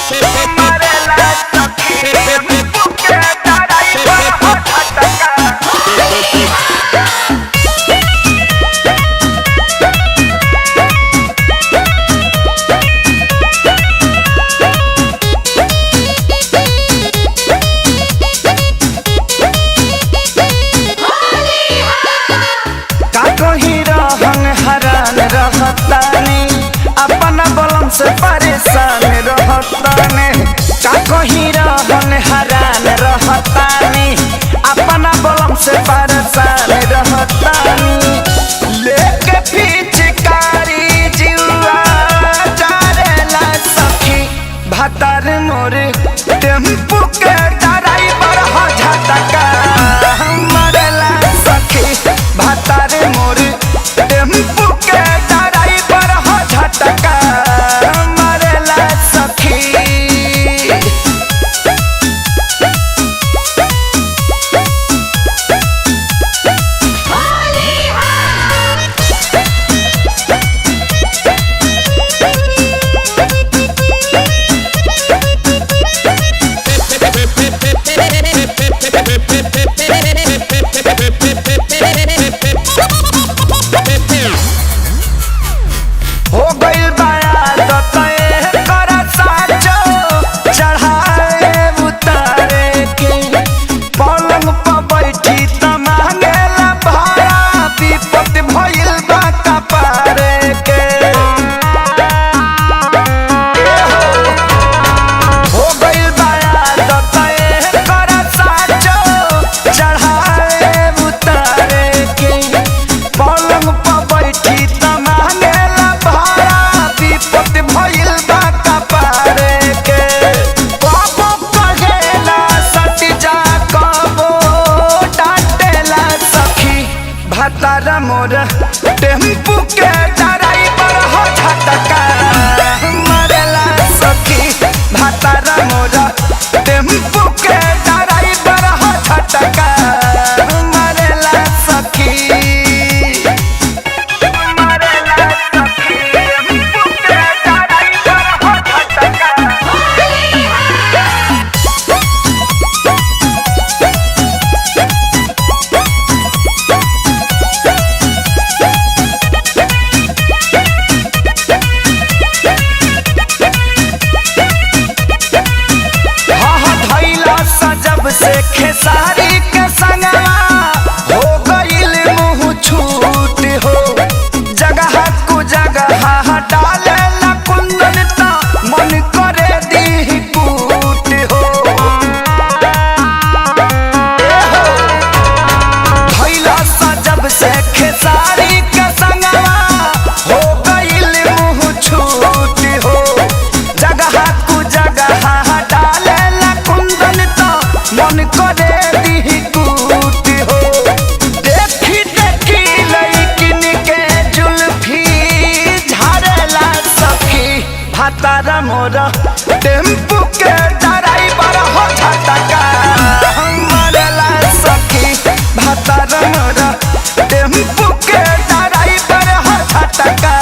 मरेला सखी टेम्पू के ड्राइवर हो झटका। हरान रहतानी अपना बलम से परेशान रहतानी। का कहीं रहन हरान रहतानी अपना बलम से परेशान रहतानी। लेके पिचकारी जुआ जारेला सखी भतार मोर टेम्पू के ड्राइवर हो झटका। मरेला सखी भतार मोर टेम्पू के ड्राइवर हो झटका। मरेला सखी हो गइल पलंग पर बैठी त मांगेला भाड़ा विपत भइल बा कपारे के। हो गइल बा आदत एकर साचो चढ़ाए उतारे के। पलंग पर बैठी त मांगेला भाड़ा विपत भइल बा कपारे के। बाबू कहेला सट जा भतार मोर टेम्पू के ड्राइवर हो झटका। मरेला सखी भतार मोर टेम्पू के ड्राइवर हो झटका। मरेला सखी मरेला सखी टेम्पू के ड्राइवर हो झटका। जब से खेसारी के संगवा हो गइल मुँह छूट हो। जगह कु जगह डाले ला कुंदन ता मन करे दी कूट हो। भइला सा जब से खेसारी के संगवा हो गइल मुँह छूट हो। जगह कु जगह डाले ला कुंदन ता मन करे दी कूट हो। देखी देखी लइकिन के जुल्फी झाड़ेला सखी भतार मोर टेम्पू के ड्राइवर हो झटका। मरेला सखी भतार मोर टेम्पू के ड्राइवर हो झटका।